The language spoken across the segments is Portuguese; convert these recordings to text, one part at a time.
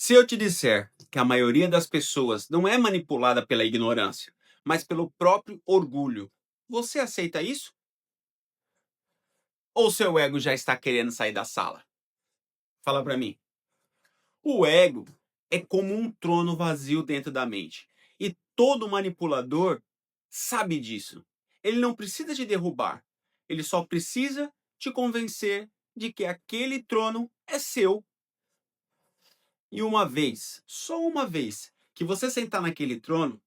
Se eu te disser que a maioria das pessoas não é manipulada pela ignorância, mas pelo próprio orgulho, você aceita isso? Ou seu ego já está querendo sair da sala? Fala pra mim. O ego é como um trono vazio dentro da mente. E todo manipulador sabe disso. Ele não precisa te derrubar. Ele só precisa te convencer de que aquele trono é seu. E uma vez, só uma vez, que você sentar naquele trono,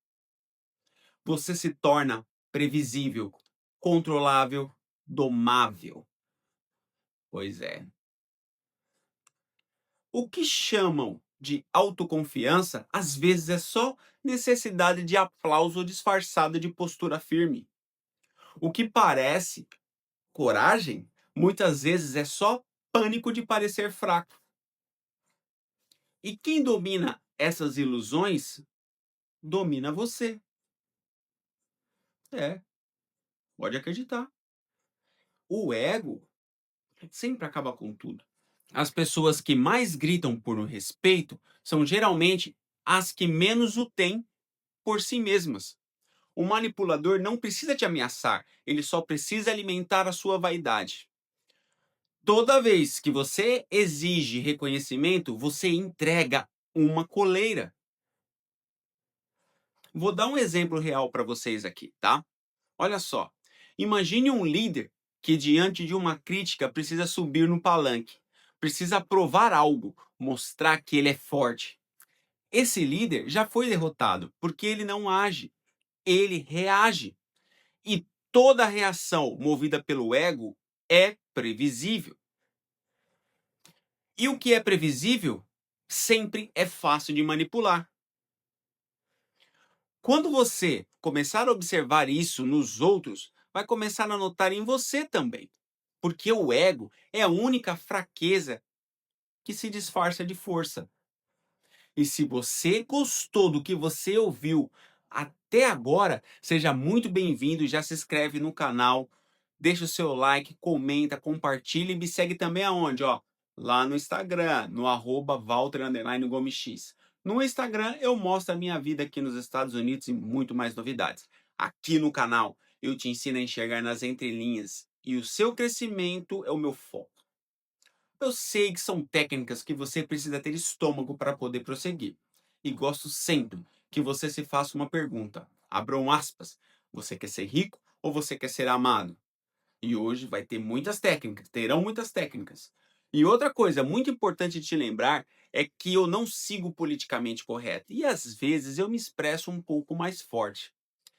você se torna previsível, controlável, domável. Pois é. O que chamam de autoconfiança, às vezes é só necessidade de aplauso disfarçado de postura firme. O que parece coragem, muitas vezes é só pânico de parecer fraco. E quem domina essas ilusões, domina você. É, pode acreditar. O ego sempre acaba com tudo. As pessoas que mais gritam por um respeito são geralmente as que menos o têm por si mesmas. O manipulador não precisa te ameaçar, ele só precisa alimentar a sua vaidade. Toda vez que você exige reconhecimento, você entrega uma coleira. Vou dar um exemplo real para vocês aqui, tá? Olha só. Imagine um líder que, diante de uma crítica, precisa subir no palanque, precisa provar algo, mostrar que ele é forte. Esse líder já foi derrotado porque ele não age, ele reage. E toda reação movida pelo ego é previsível. E o que é previsível sempre é fácil de manipular. Quando você começar a observar isso nos outros, vai começar a notar em você também. Porque o ego é a única fraqueza que se disfarça de força. E se você gostou do que você ouviu até agora, seja muito bem-vindo e já se inscreve no canal, deixa o seu like, comenta, compartilha e me segue também aonde, ó? Lá no Instagram, no @Walter_Gomes X. No Instagram eu mostro a minha vida aqui nos Estados Unidos e muito mais novidades. Aqui no canal eu te ensino a enxergar nas entrelinhas e o seu crescimento é o meu foco. Eu sei que são técnicas que você precisa ter estômago para poder prosseguir. E gosto sempre que você se faça uma pergunta. Abram aspas. Você quer ser rico ou você quer ser amado? E hoje vai ter muitas técnicas, terão muitas técnicas. E outra coisa muito importante de te lembrar é que eu não sigo politicamente correto. E às vezes eu me expresso um pouco mais forte.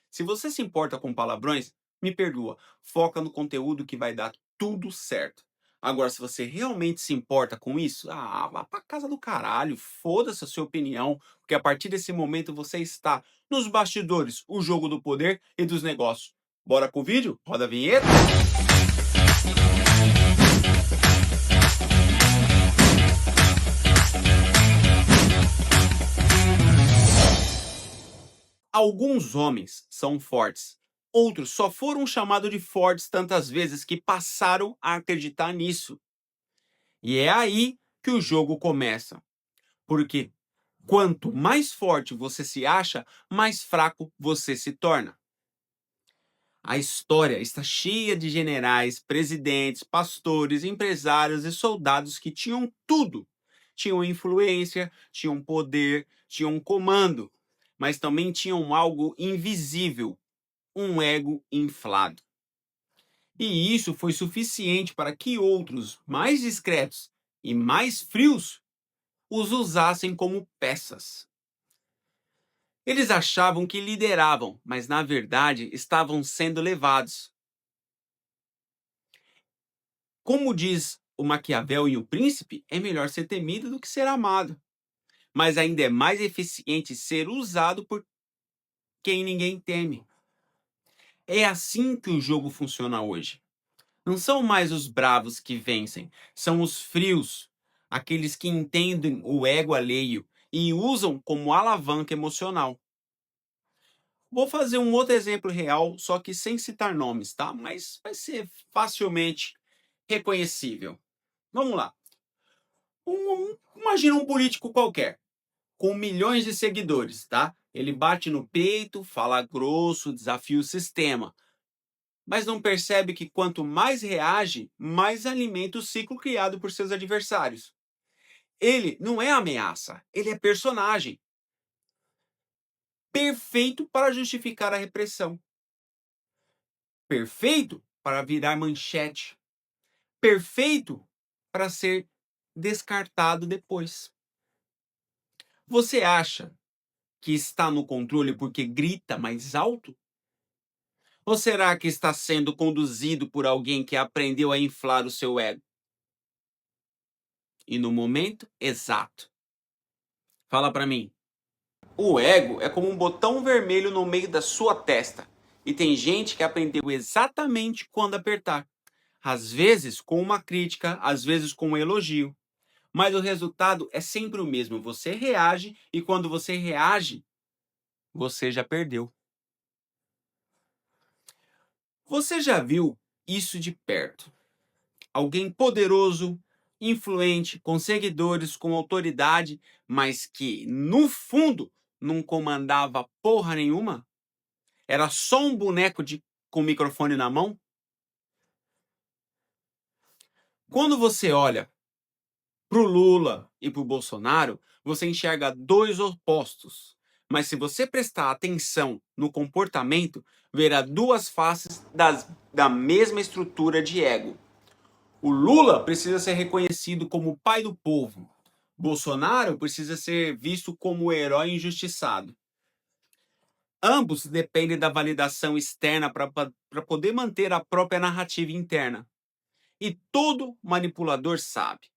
Se você se importa com palavrões, me perdoa. Foca no conteúdo que vai dar tudo certo. Agora, se você realmente se importa com isso, vá pra casa do caralho, foda-se a sua opinião, porque a partir desse momento você está nos bastidores, o jogo do poder e dos negócios. Bora com o vídeo? Roda a vinheta. Alguns homens são fortes, outros só foram chamados de fortes tantas vezes que passaram a acreditar nisso. E é aí que o jogo começa. Porque quanto mais forte você se acha, mais fraco você se torna. A história está cheia de generais, presidentes, pastores, empresários e soldados que tinham tudo. Tinham influência, tinham poder, tinham comando, mas também tinham algo invisível, um ego inflado. E isso foi suficiente para que outros, mais discretos e mais frios, os usassem como peças. Eles achavam que lideravam, mas na verdade estavam sendo levados. Como diz o Maquiavel em O Príncipe, é melhor ser temido do que ser amado. Mas ainda é mais eficiente ser usado por quem ninguém teme. É assim que o jogo funciona hoje. Não são mais os bravos que vencem, são os frios, aqueles que entendem o ego alheio e usam como alavanca emocional. Vou fazer um outro exemplo real, só que sem citar nomes, tá? Mas vai ser facilmente reconhecível. Vamos lá. Imagina um político qualquer. com milhões de seguidores, tá? Ele bate no peito, fala grosso, desafia o sistema, mas não percebe que quanto mais reage, mais alimenta o ciclo criado por seus adversários. Ele não é ameaça, ele é personagem, perfeito para justificar a repressão, perfeito para virar manchete, perfeito para ser descartado depois. Você acha que está no controle porque grita mais alto? Ou será que está sendo conduzido por alguém que aprendeu a inflar o seu ego? E no momento exato. Fala para mim. O ego é como um botão vermelho no meio da sua testa. E tem gente que aprendeu exatamente quando apertar. Às vezes com uma crítica, às vezes com um elogio. Mas o resultado é sempre o mesmo. Você reage e quando você reage, você já perdeu. Você já viu isso de perto? Alguém poderoso, influente, com seguidores, com autoridade, mas que no fundo não comandava porra nenhuma? Era só um boneco com microfone na mão? Quando você olha para o Lula e para o Bolsonaro, você enxerga dois opostos. Mas se você prestar atenção no comportamento, verá duas faces da mesma estrutura de ego. O Lula precisa ser reconhecido como o pai do povo. Bolsonaro precisa ser visto como o herói injustiçado. Ambos dependem da validação externa para poder manter a própria narrativa interna. E todo manipulador sabe: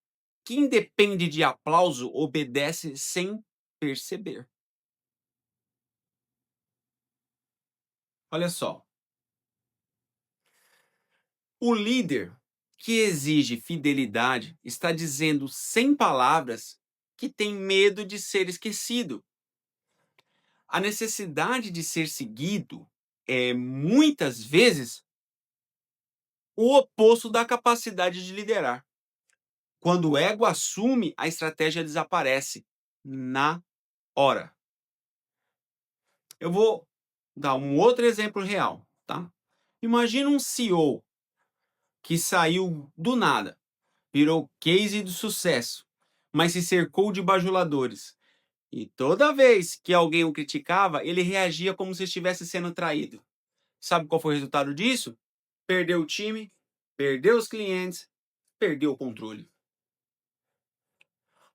quem depende de aplauso obedece sem perceber. Olha só. O líder que exige fidelidade está dizendo sem palavras que tem medo de ser esquecido. A necessidade de ser seguido é muitas vezes o oposto da capacidade de liderar. Quando o ego assume, a estratégia desaparece na hora. Eu vou dar um outro exemplo real, tá? Imagina um CEO que saiu do nada, virou case de sucesso, mas se cercou de bajuladores. E toda vez que alguém o criticava, ele reagia como se estivesse sendo traído. Sabe qual foi o resultado disso? Perdeu o time, perdeu os clientes, perdeu o controle.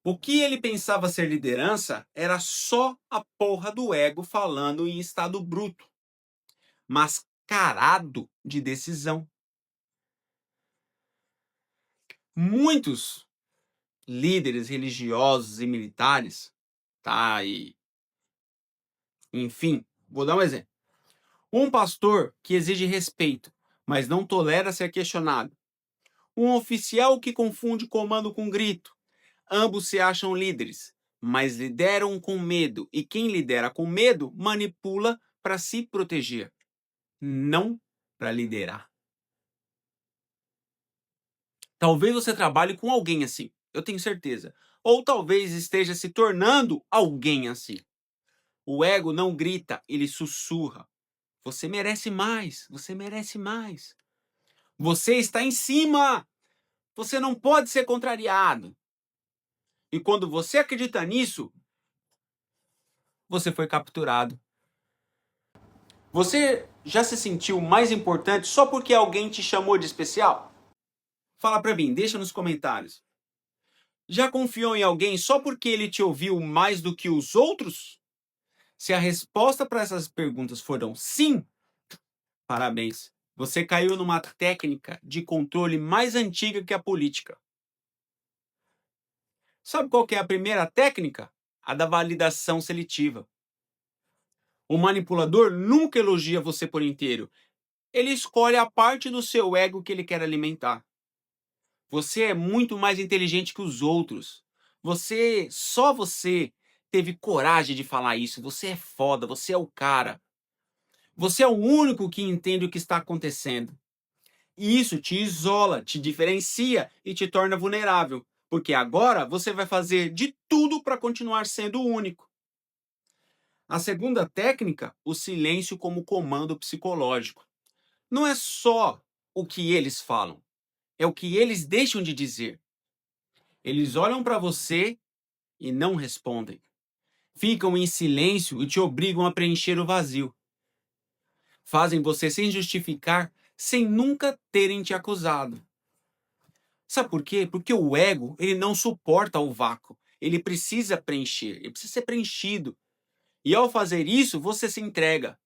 O que ele pensava ser liderança era só a porra do ego falando em estado bruto, mascarado de decisão. Muitos líderes religiosos e militares, tá? Enfim, vou dar um exemplo. Um pastor que exige respeito, mas não tolera ser questionado. Um oficial que confunde comando com grito. Ambos se acham líderes, mas lideram com medo. E quem lidera com medo manipula para se proteger, não para liderar. Talvez você trabalhe com alguém assim, eu tenho certeza. Ou talvez esteja se tornando alguém assim. O ego não grita, ele sussurra. Você merece mais, você merece mais. Você está em cima. Você não pode ser contrariado. E quando você acredita nisso, você foi capturado. Você já se sentiu mais importante só porque alguém te chamou de especial? Fala pra mim, deixa nos comentários. Já confiou em alguém só porque ele te ouviu mais do que os outros? Se a resposta para essas perguntas foram sim, parabéns. Você caiu numa técnica de controle mais antiga que a política. Sabe qual que é a primeira técnica? A da validação seletiva. O manipulador nunca elogia você por inteiro. Ele escolhe a parte do seu ego que ele quer alimentar. Você é muito mais inteligente que os outros. Só você teve coragem de falar isso. Você é foda, você é o cara. Você é o único que entende o que está acontecendo. E isso te isola, te diferencia e te torna vulnerável. porque agora você vai fazer de tudo para continuar sendo o único. A segunda técnica, o silêncio como comando psicológico. Não é só o que eles falam, é o que eles deixam de dizer. Eles olham para você e não respondem. Ficam em silêncio e te obrigam a preencher o vazio. Fazem você sem justificar, sem nunca terem te acusado. Sabe por quê? Porque o ego, ele não suporta o vácuo. Ele precisa preencher, ele precisa ser preenchido. E ao fazer isso, você se entrega.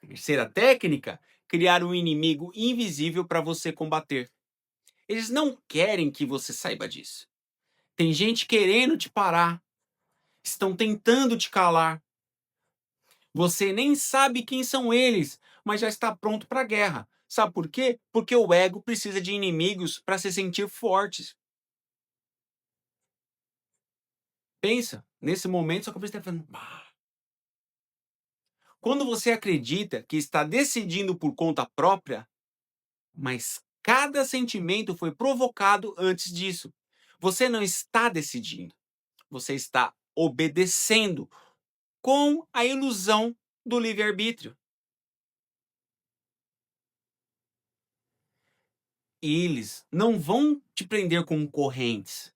Terceira técnica, criar um inimigo invisível para você combater. Eles não querem que você saiba disso. Tem gente querendo te parar. Estão tentando te calar. Você nem sabe quem são eles, mas já está pronto para a guerra. Sabe por quê? Porque o ego precisa de inimigos para se sentir fortes. Pensa, nesse momento sua cabeça está falando... Quando você acredita que está decidindo por conta própria, mas cada sentimento foi provocado antes disso. Você não está decidindo, você está obedecendo com a ilusão do livre-arbítrio. Eles não vão te prender com correntes.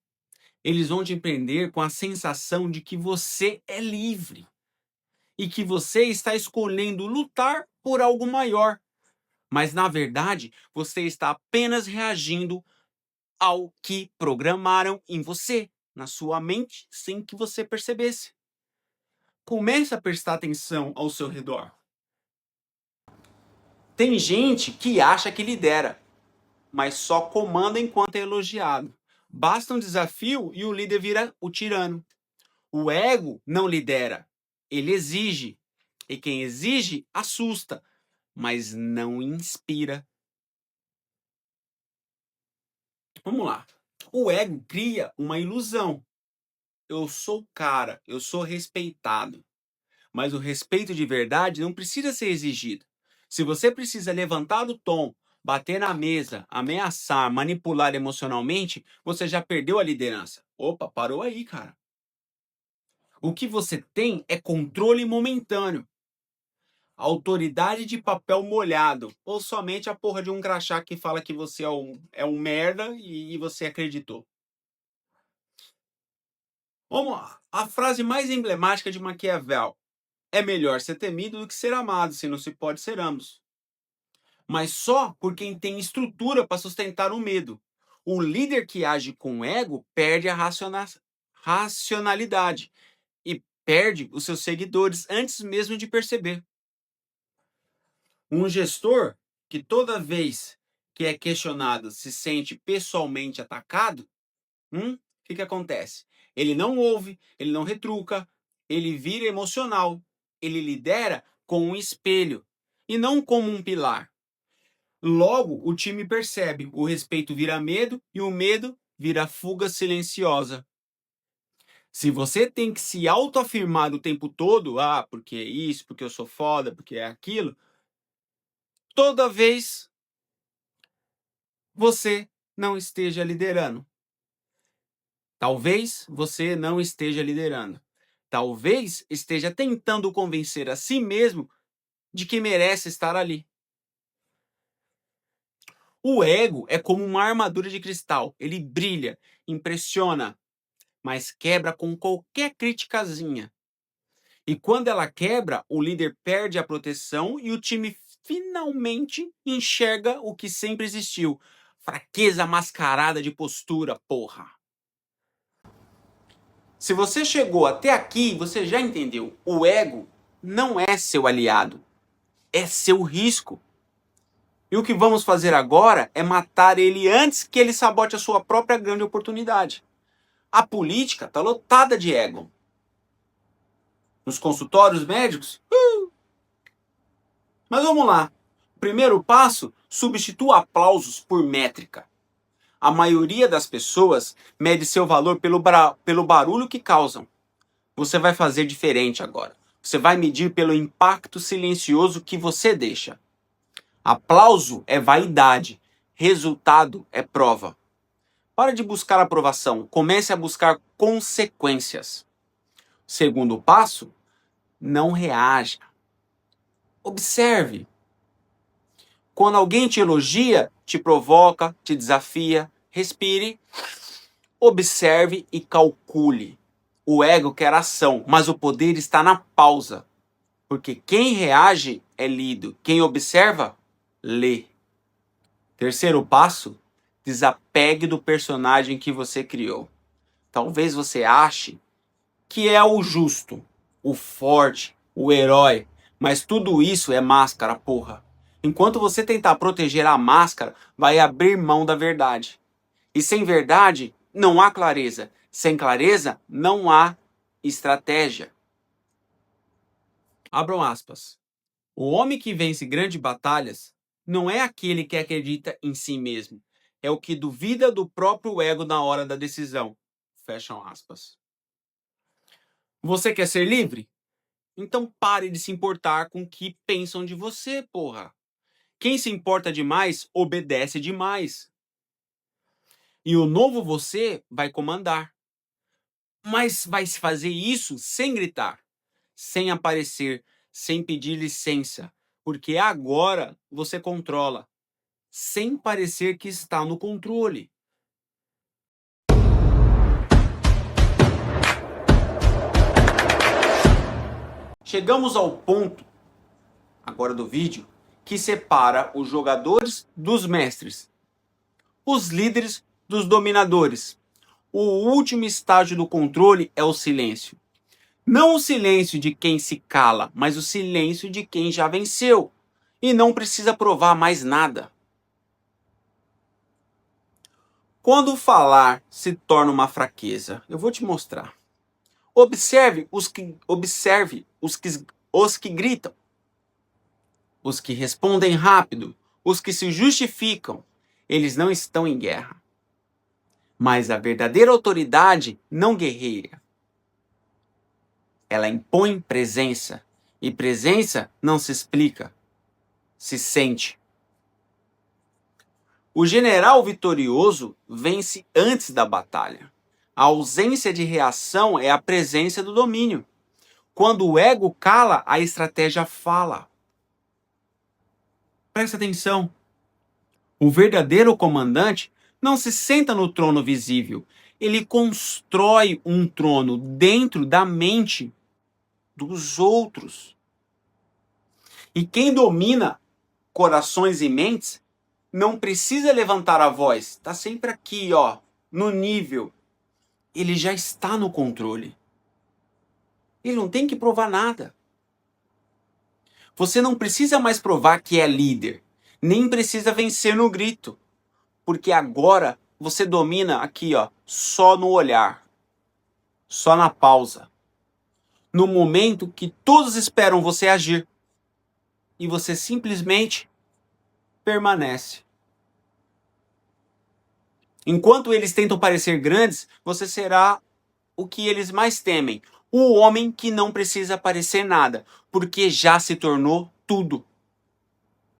Eles vão te prender com a sensação de que você é livre e que você está escolhendo lutar por algo maior. Mas, na verdade, você está apenas reagindo ao que programaram em você, na sua mente, sem que você percebesse. Comece a prestar atenção ao seu redor. Tem gente que acha que lidera, mas só comanda enquanto é elogiado. Basta um desafio e o líder vira o tirano. O ego não lidera, ele exige. E quem exige assusta, mas não inspira. Vamos lá. O ego cria uma ilusão. Eu sou o cara, eu sou respeitado. Mas o respeito de verdade não precisa ser exigido. Se você precisa levantar o tom, bater na mesa, ameaçar, manipular emocionalmente, você já perdeu a liderança. Opa, parou aí, cara. O que você tem é controle momentâneo. Autoridade de papel molhado. Ou somente a porra de um crachá que fala que você é um merda e você acreditou. Vamos lá. A frase mais emblemática de Maquiavel. É melhor ser temido do que ser amado, se não se pode ser ambos. Mas só por quem tem estrutura para sustentar o medo. O líder que age com ego perde a racionalidade e perde os seus seguidores antes mesmo de perceber. Um gestor que toda vez que é questionado se sente pessoalmente atacado, o que acontece? Ele não ouve, ele não retruca, ele vira emocional, ele lidera com um espelho e não como um pilar. Logo, o time percebe, o respeito vira medo e o medo vira fuga silenciosa. Se você tem que se autoafirmar o tempo todo, porque é isso, porque eu sou foda, porque é aquilo, toda vez você não esteja liderando. Talvez você não esteja liderando. Talvez esteja tentando convencer a si mesmo de que merece estar ali. O ego é como uma armadura de cristal. Ele brilha, impressiona, mas quebra com qualquer criticazinha. E quando ela quebra, o líder perde a proteção e o time finalmente enxerga o que sempre existiu. Fraqueza mascarada de postura, porra. Se você chegou até aqui, você já entendeu. O ego não é seu aliado, é seu risco. E o que vamos fazer agora é matar ele antes que ele sabote a sua própria grande oportunidade. A política está lotada de ego. Nos consultórios médicos? Mas vamos lá. Primeiro passo, substitua aplausos por métrica. A maioria das pessoas mede seu valor pelo barulho que causam. Você vai fazer diferente agora. Você vai medir pelo impacto silencioso que você deixa. Aplauso é vaidade. Resultado é prova. Para de buscar aprovação, comece a buscar consequências. Segundo passo, não reaja. Observe. Quando alguém te elogia, te provoca, te desafia, respire, observe e calcule. O ego quer ação, mas o poder está na pausa. Porque quem reage é lido, quem observa, lê. Terceiro passo, desapegue do personagem que você criou. Talvez você ache que é o justo, o forte, o herói, mas tudo isso é máscara, porra. Enquanto você tentar proteger a máscara, vai abrir mão da verdade. E sem verdade, não há clareza. Sem clareza, não há estratégia. Abram aspas. O homem que vence grandes batalhas não é aquele que acredita em si mesmo. É o que duvida do próprio ego na hora da decisão. Fecham aspas. Você quer ser livre? Então pare de se importar com o que pensam de você, porra. Quem se importa demais, obedece demais. E o novo você vai comandar. Mas vai se fazer isso sem gritar, sem aparecer, sem pedir licença. Porque agora você controla, sem parecer que está no controle. Chegamos ao ponto, agora do vídeo, que separa os jogadores dos mestres, os líderes dos dominadores. O último estágio do controle é o silêncio. Não o silêncio de quem se cala, mas o silêncio de quem já venceu e não precisa provar mais nada. Quando falar se torna uma fraqueza, eu vou te mostrar. Observe os que gritam, os que respondem rápido, os que se justificam. Eles não estão em guerra. Mas a verdadeira autoridade não guerreia. Ela impõe presença. E presença não se explica, se sente. O general vitorioso vence antes da batalha. A ausência de reação é a presença do domínio. Quando o ego cala, a estratégia fala. Presta atenção. O verdadeiro comandante não se senta no trono visível. Ele constrói um trono dentro da mente dos outros. E quem domina corações e mentes não precisa levantar a voz. Está sempre aqui, ó, no nível. Ele já está no controle. Ele não tem que provar nada. Você não precisa mais provar que é líder. Nem precisa vencer no grito. Porque agora você domina aqui, ó, só no olhar. Só na pausa. No momento que todos esperam você agir. E você simplesmente permanece. Enquanto eles tentam parecer grandes, você será o que eles mais temem. O homem que não precisa parecer nada, porque já se tornou tudo.